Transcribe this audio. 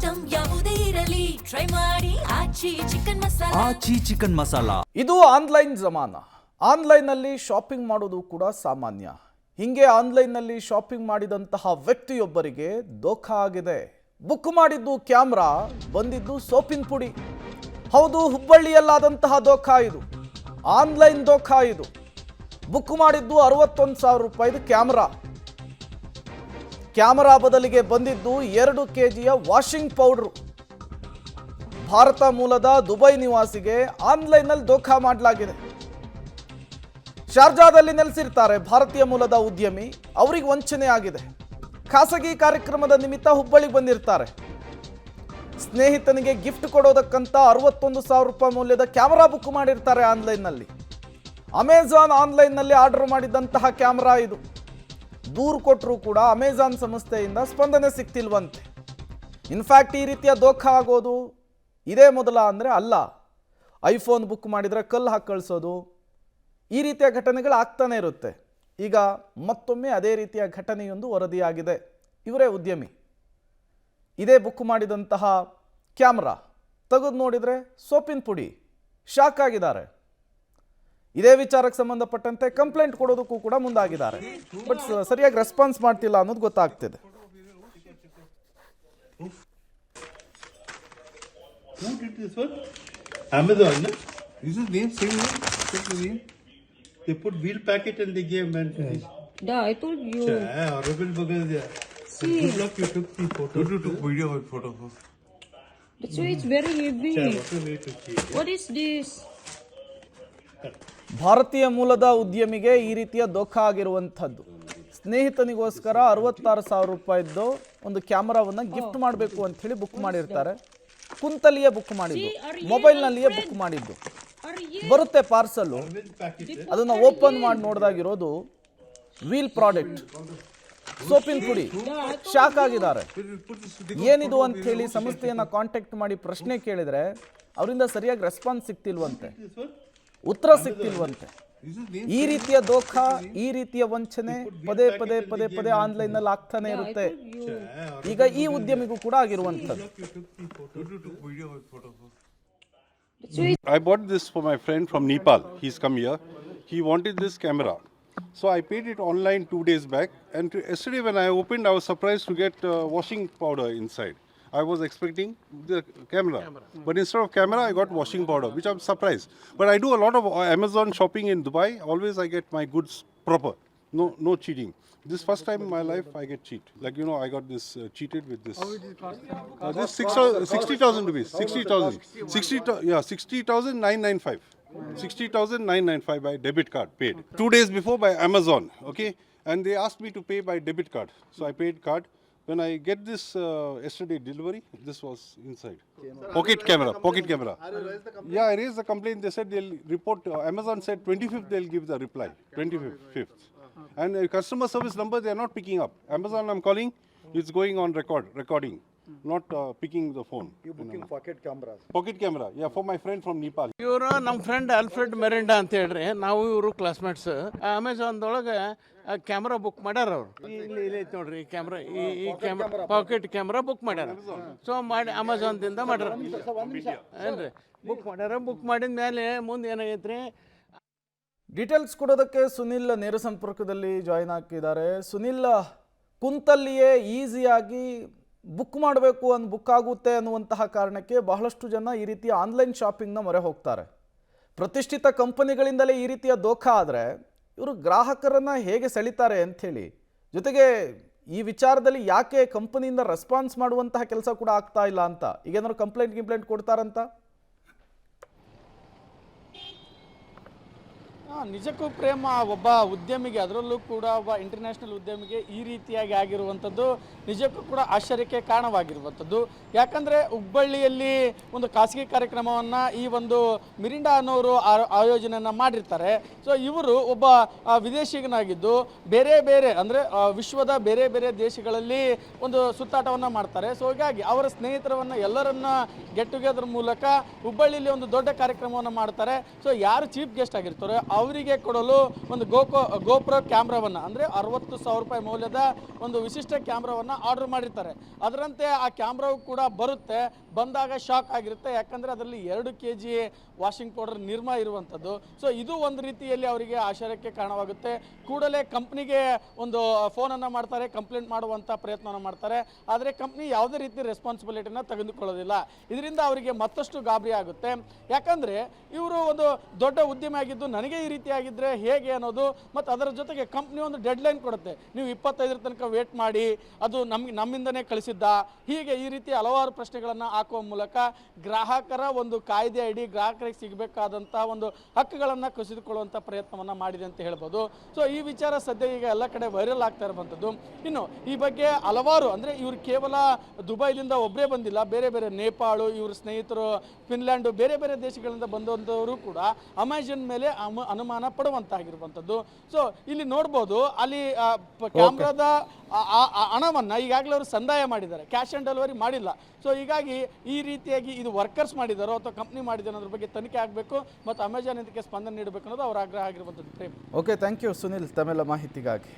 Item ಯಾವುದೇ ಇರಲಿ try ಮಾಡಿ ಆಚಿ ಚಿಕನ್ ಮಸಾಲಾ. ಇದು ಆನ್ಲೈನ್ ಜಮಾನ. ಆನ್ಲೈನ್ನಲ್ಲಿ ಶಾಪಿಂಗ್ ಮಾಡೋದು ಕೂಡ ಸಾಮಾನ್ಯ. ಹಿಂಗೆ ಆನ್ಲೈನ್ನಲ್ಲಿ ಶಾಪಿಂಗ್ ಮಾಡಿದಂತಹ ವ್ಯಕ್ತಿಯೊಬ್ಬರಿಗೆ ದೋಖಾ ಆಗಿದೆ. ಬುಕ್ ಮಾಡಿದ್ದು ಕ್ಯಾಮ್ರಾ, ಬಂದಿದ್ದು ಸೋಪಿನ ಪುಡಿ. ಹೌದು, ಹುಬ್ಬಳ್ಳಿಯಲ್ಲಾದಂತಹ ದೋಖಾ ಇದು. ಆನ್ಲೈನ್ ದೋಖಾ ಇದು. ಬುಕ್ ಮಾಡಿದ್ದು 61,000 ರೂಪಾಯಿದು ಕ್ಯಾಮರಾ ಬದಲಿಗೆ ಬಂದಿದ್ದು 2 kg ವಾಷಿಂಗ್ ಪೌಡರ್. ಭಾರತ ಮೂಲದ ದುಬೈ ನಿವಾಸಿಗೆ ಆನ್ಲೈನ್ನಲ್ಲಿ ದೋಖಾ ಮಾಡಲಾಗಿದೆ. ಶಾರ್ಜಾದಲ್ಲಿ ನೆಲೆಸಿರ್ತಾರೆ ಭಾರತೀಯ ಮೂಲದ ಉದ್ಯಮಿ. ಅವರಿಗೆ ವಂಚನೆ ಆಗಿದೆ. ಖಾಸಗಿ ಕಾರ್ಯಕ್ರಮದ ನಿಮಿತ್ತ ಹುಬ್ಬಳ್ಳಿಗೆ ಬಂದಿರ್ತಾರೆ. ಸ್ನೇಹಿತನಿಗೆ ಗಿಫ್ಟ್ ಕೊಡೋದಕ್ಕಂತ 61,000 ರೂಪಾಯಿ ಮೌಲ್ಯದ ಕ್ಯಾಮರಾ ಬುಕ್ ಮಾಡಿರ್ತಾರೆ ಆನ್ಲೈನ್ನಲ್ಲಿ. ಅಮೆಜಾನ್ ಆನ್ಲೈನ್ನಲ್ಲಿ ಆರ್ಡರ್ ಮಾಡಿದಂತಹ ಕ್ಯಾಮರಾ ಇದು. ದೂರು ಕೊಟ್ಟರೂ ಕೂಡ ಅಮೆಜಾನ್ ಸಂಸ್ಥೆಯಿಂದ ಸ್ಪಂದನೆ ಸಿಗ್ತಿಲ್ವಂತೆ. ಇನ್ಫ್ಯಾಕ್ಟ್ ಈ ರೀತಿಯ ದೋಖಾ ಆಗೋದು ಇದೇ ಮೊದಲ ಅಂದರೆ ಅಲ್ಲ. ಐಫೋನ್ ಬುಕ್ ಮಾಡಿದರೆ ಕಲ್ಲು ಹಾಕಿ ಕಳಿಸೋದು, ಈ ರೀತಿಯ ಘಟನೆಗಳು ಆಗ್ತಾನೆ ಇರುತ್ತೆ. ಈಗ ಮತ್ತೊಮ್ಮೆ ಅದೇ ರೀತಿಯ ಘಟನೆಯೊಂದು ವರದಿಯಾಗಿದೆ. ಇವರೇ ಉದ್ಯಮಿ. ಇದೇ ಬುಕ್ ಮಾಡಿದಂತಹ ಕ್ಯಾಮ್ರಾ ತೆಗೆದು ನೋಡಿದರೆ ಸೋಪಿನ ಪುಡಿ. ಶಾಕ್ ಆಗಿದ್ದಾರೆ. ಇದೇ ವಿಚಾರಕ್ಕೆ ಸಂಬಂಧಪಟ್ಟಂತೆ ಕಂಪ್ಲೇಂಟ್ ಕೊಡೋದಕ್ಕೂ ಕೂಡ ಮುಂದಾಗಿದ್ದಾರೆ. ಬಟ್ ಸರಿಯಾಗಿ ರೆಸ್ಪಾನ್ಸ್ ಮಾಡ್ತಿಲ್ಲ ಅನ್ನೋದು ಗೊತ್ತಾಗ್ತಿದೆ. Who did this one? Amazon, no? Is his name same name? Check the name. They put wheel packet and they gave man to this. Yeah, I told you. Horrible because they are. See. Good luck you took the photo. You took video or photo. So it's very heavy. What a way to cheat. What is this? ಭಾರತೀಯ ಮೂಲದ ಉದ್ಯಮಿಗೆ ಈ ರೀತಿಯ ದೋಖಾ ಆಗಿರುವಂಥದ್ದು. ಸ್ನೇಹಿತನಿಗೋಸ್ಕರ 66,000 ರೂಪಾಯಿದ್ದು ಒಂದು ಕ್ಯಾಮರಾವನ್ನು gift ಮಾಡಬೇಕು ಅಂತ ಹೇಳಿ book ಮಾಡಿರ್ತಾರೆ. ಕುಂತಲ್ಲಿಯೇ ಬುಕ್ ಮಾಡಿದ್ದು, ಮೊಬೈಲ್ನಲ್ಲಿಯೇ ಬುಕ್ ಮಾಡಿದ್ದು. ಬರುತ್ತೆ ಪಾರ್ಸಲ್ಲು. ಅದನ್ನು ಓಪನ್ ಮಾಡಿ ನೋಡಿದಾಗಿರೋದು ವೀಲ್ ಪ್ರಾಡಕ್ಟ್, ಸೋಪಿನ ಪುಡಿ. ಶಾಕ್ ಆಗಿದ್ದಾರೆ. ಏನಿದು ಅಂತ ಹೇಳಿ ಸಂಸ್ಥೆಯನ್ನು ಕಾಂಟ್ಯಾಕ್ಟ್ ಮಾಡಿ ಪ್ರಶ್ನೆ ಕೇಳಿದರೆ ಅವರಿಂದ ಸರಿಯಾಗಿ ರೆಸ್ಪಾನ್ಸ್ ಸಿಗ್ತಿಲ್ವಂತೆ, ಉತ್ತರ ಸಿಗ್ತಿಲ್ವಂತೆ. ಈ ರೀತಿಯ ದೋಖಾ, ಈ ರೀತಿಯ ವಂಚನೆ ಪದೇ ಪದೇ ಪದೇ ಪದೇ ಆನ್ಲೈನ್ನಲ್ಲಿ ಆಗ್ತಾನೆ ಇರುತ್ತೆ. ಈಗ ಈ ಉದ್ಯಮಿಗೂ ಕೂಡ ಆಗಿರುವಂಥದ್ದು. I bought this for my friend from Nepal. He's come here. He wanted this camera. So I paid it online 2 days back. And yesterday when I opened, I was surprised to get washing powder inside. I was expecting the camera. But instead of camera, I got washing powder, which I'm surprised. But I do a lot of Amazon shopping in Dubai. Always I get my goods proper. No cheating. This first time in my life I get cheat. Like, you know, I got this cheated with this. How did it cost? This 60,000 rupees. 60,000. 60,995. 60,995 by debit card paid. 2 days before by Amazon. Okay. And they asked me to pay by debit card. So I paid card. When I get this yesterday delivery, this was inside. Pocket camera. Yeah, I raised the complaint. They said they'll report. Amazon said 25th they'll give the reply. 25th. And customer service number they are not picking up. Amazon I'm calling, it's going on recording, not picking the phone. You booking pocket cameras? Pocket camera, yeah, for my friend from Nepal. ಇವರು ನಮ್ಮ friend Alfred ಮೆರಿಂಡಾ ಅಂತ ಹೇಳ್ರಿ. ನಾವು ಇವರು classmates. ಅಮೆಝಾನ್ದೊಳಗೆ camera book ಮಾಡ್ಯಾರ ಅವರು. ಇಲ್ಲಿ ಐತೆ ನೋಡ್ರಿ ಈ ಕ್ಯಾಮ್ರಾ, ಈ ಕ್ಯಾಮ್ರಾ ಪಾಕೆಟ್ ಕ್ಯಾಮ್ರಾ ಬುಕ್ ಮಾಡ್ಯಾರ. ಸೊ ಮಾಡಿ ಅಮೆಝಾನ್ದಿಂದ ಮಾಡ್ಯಾರ ಏನ್ರಿ, ಬುಕ್ ಮಾಡ್ಯಾರ. ಬುಕ್ ಮಾಡಿದ ಮೇಲೆ ಮುಂದೆ ಏನಾಗೈತ್ರಿ, ಡೀಟೇಲ್ಸ್ ಕೊಡೋದಕ್ಕೆ ಸುನಿಲ್ ನೇರ ಸಂಪರ್ಕದಲ್ಲಿ ಜಾಯಿನ್ ಆಗಿದ್ದಾರೆ. ಸುನಿಲ್, ಕುಂತಲ್ಲಿಯೇ ಈಸಿಯಾಗಿ ಬುಕ್ ಮಾಡಬೇಕು ಬುಕ್ ಆಗುತ್ತೆ ಅನ್ನುವಂತಹ ಕಾರಣಕ್ಕೆ ಬಹಳಷ್ಟು ಜನ ಈ ರೀತಿಯ ಆನ್ಲೈನ್ ಶಾಪಿಂಗ್ನ ಮೊರೆ ಹೋಗ್ತಾರೆ. ಪ್ರತಿಷ್ಠಿತ ಕಂಪನಿಗಳಿಂದಲೇ ಈ ರೀತಿಯ ದೋಖಾ ಆದರೆ ಇವರು ಗ್ರಾಹಕರನ್ನು ಹೇಗೆ ಸೆಳಿತಾರೆ ಅಂಥೇಳಿ, ಜೊತೆಗೆ ಈ ವಿಚಾರದಲ್ಲಿ ಯಾಕೆ ಕಂಪನಿಯಿಂದ ರೆಸ್ಪಾನ್ಸ್ ಮಾಡುವಂತಹ ಕೆಲಸ ಕೂಡ ಆಗ್ತಾ ಇಲ್ಲ ಅಂತ, ಈಗೇನಾದ್ರು ಕಂಪ್ಲೇಂಟ್ ಕೊಡ್ತಾರಂತ? ನಿಜಕ್ಕೂ ಪ್ರೇಮ ಒಬ್ಬ ಉದ್ಯಮಿಗೆ, ಅದರಲ್ಲೂ ಕೂಡ ಒಬ್ಬ ಇಂಟರ್ನ್ಯಾಷನಲ್ ಉದ್ಯಮಿಗೆ ಈ ರೀತಿಯಾಗಿ ಆಗಿರುವಂಥದ್ದು ನಿಜಕ್ಕೂ ಕೂಡ ಆಶ್ಚರ್ಯಕ್ಕೆ ಕಾರಣವಾಗಿರುವಂಥದ್ದು. ಯಾಕಂದರೆ ಹುಬ್ಬಳ್ಳಿಯಲ್ಲಿ ಒಂದು ಖಾಸಗಿ ಕಾರ್ಯಕ್ರಮವನ್ನು ಈ ಒಂದು ಮಿರಿಂಡಾ ಅನ್ನೋರು ಆಯೋಜನೆಯನ್ನು ಮಾಡಿರ್ತಾರೆ. ಸೊ ಇವರು ಒಬ್ಬ ವಿದೇಶಿಗನಾಗಿದ್ದು ಬೇರೆ ಬೇರೆ ಅಂದರೆ ವಿಶ್ವದ ಬೇರೆ ಬೇರೆ ದೇಶಗಳಲ್ಲಿ ಒಂದು ಸುತ್ತಾಟವನ್ನು ಮಾಡ್ತಾರೆ. ಸೊ ಹೀಗಾಗಿ ಅವರ ಸ್ನೇಹಿತರನ್ನು ಎಲ್ಲರನ್ನ ಗೆಟ್ ಟುಗೆದರ್ ಮೂಲಕ ಹುಬ್ಬಳ್ಳಿಯಲ್ಲಿ ಒಂದು ದೊಡ್ಡ ಕಾರ್ಯಕ್ರಮವನ್ನು ಮಾಡ್ತಾರೆ. ಸೊ ಯಾರು ಚೀಫ್ ಗೆಸ್ಟ್ ಆಗಿರ್ತಾರೆ ಅವರಿಗೆ ಕೊಡಲು ಒಂದು ಗೋಪ್ರೋ ಕ್ಯಾಮ್ರಾವನ್ನು ಅಂದರೆ 60,000 ರೂಪಾಯಿ ಮೌಲ್ಯದ ಒಂದು ವಿಶಿಷ್ಟ ಕ್ಯಾಮ್ರಾವನ್ನು ಆರ್ಡರ್ ಮಾಡಿರ್ತಾರೆ. ಅದರಂತೆ ಆ ಕ್ಯಾಮ್ರಾವು ಕೂಡ ಬರುತ್ತೆ. ಬಂದಾಗ ಶಾಕ್ ಆಗಿರುತ್ತೆ, ಯಾಕಂದರೆ ಅದರಲ್ಲಿ 2 kg ವಾಷಿಂಗ್ ಪೌಡರ್ ನಿರ್ಮಾ ಇರುವಂಥದ್ದು. ಸೊ ಇದು ಒಂದು ರೀತಿಯಲ್ಲಿ ಅವರಿಗೆ ಆಶ್ಚರ್ಯಕ್ಕೆ ಕಾರಣವಾಗುತ್ತೆ. ಕೂಡಲೇ ಕಂಪ್ನಿಗೆ ಒಂದು ಫೋನನ್ನು ಮಾಡ್ತಾರೆ, ಕಂಪ್ಲೇಂಟ್ ಮಾಡುವಂಥ ಪ್ರಯತ್ನವನ್ನು ಮಾಡ್ತಾರೆ. ಆದರೆ ಕಂಪ್ನಿ ಯಾವುದೇ ರೀತಿ ರೆಸ್ಪಾನ್ಸಿಬಿಲಿಟಿನ ತೆಗೆದುಕೊಳ್ಳೋದಿಲ್ಲ. ಇದರಿಂದ ಅವರಿಗೆ ಮತ್ತಷ್ಟು ಗಾಬರಿ ಆಗುತ್ತೆ. ಯಾಕಂದರೆ ಇವರು ಒಂದು ದೊಡ್ಡ ಉದ್ಯಮ ಆಗಿದ್ದು ನನಗೆ ಈ ರೀತಿ ಆಗಿದ್ದರೆ ಹೇಗೆ ಅನ್ನೋದು, ಮತ್ತು ಅದರ ಜೊತೆಗೆ ಕಂಪ್ನಿ ಒಂದು ಡೆಡ್ಲೈನ್ ಕೊಡುತ್ತೆ, ನೀವು 25ರ ತನಕ ವೇಟ್ ಮಾಡಿ, ಅದು ನಮ್ಮಿಂದನೇ ಕಳಿಸಿದ್ದ, ಹೀಗೆ ಈ ರೀತಿ ಹಲವಾರು ಪ್ರಶ್ನೆಗಳನ್ನು ಹಾಕುವ ಮೂಲಕ ಗ್ರಾಹಕರ ಒಂದು ಕಾಯ್ದೆ ಅಡಿ ಗ್ರಾಹಕರಿಗೆ ಸಿಗಬೇಕಾದಂಥ ಒಂದು ಹಕ್ಕುಗಳನ್ನು ಕಸಿದುಕೊಳ್ಳುವಂಥ ಪ್ರಯತ್ನವನ್ನು ಮಾಡಿದೆ ಅಂತ ಹೇಳ್ಬೋದು. ಸೊ ಈ ವಿಚಾರ ಸದ್ಯ ಈಗ ಎಲ್ಲ ಕಡೆ ವೈರಲ್ ಆಗ್ತಾ ಇರುವಂಥದ್ದು. ಇನ್ನು ಈ ಬಗ್ಗೆ ಹಲವಾರು, ಅಂದರೆ ಇವರು ಕೇವಲ ದುಬೈದಿಂದ ಒಬ್ಬರೇ ಬಂದಿಲ್ಲ, ಬೇರೆ ಬೇರೆ ನೇಪಾಳು, ಇವ್ರ ಸ್ನೇಹಿತರು ಫಿನ್ಲ್ಯಾಂಡು, ಬೇರೆ ಬೇರೆ ದೇಶಗಳಿಂದ ಬಂದಂಥವರು ಕೂಡ ಅಮೆಜಾನ್ ಮೇಲೆ ಅನುಮಾನ ಪಡುವಂತಾಗಿರುವಂಥದ್ದು. ಸೊ ಇಲ್ಲಿ ನೋಡ್ಬೋದು, ಅಲ್ಲಿ ಕ್ಯಾಮ್ರಾದ ಹಣವನ್ನು ಈಗಾಗಲೇ ಅವರು ಸಂದಾಯ ಮಾಡಿದ್ದಾರೆ, ಕ್ಯಾಶ್ ಆನ್ ಡೆಲಿವರಿ ಮಾಡಿಲ್ಲ. ಸೊ ಹೀಗಾಗಿ ಈ ರೀತಿಯಾಗಿ ಇದು ವರ್ಕರ್ಸ್ ಮಾಡಿದಾರೋ ಅಥವಾ ಕಂಪ್ನಿ ಮಾಡಿದಾರೋ ಅನ್ನೋದ್ರ ಬಗ್ಗೆ ತನಿಖೆ ಆಗಬೇಕು ಮತ್ತು ಅಮೆಜಾನ್ ಇದಕ್ಕೆ ಸ್ಪಂದನೆ ನೀಡಬೇಕು ಅನ್ನೋದು ಅವರ ಆಗ್ರಹ ಆಗಿರುವಂಥದ್ದು. Prem. Okay, thank you Sunil ತಮ್ಮೆಲ್ಲ ಮಾಹಿತಿಗಾಗಿ.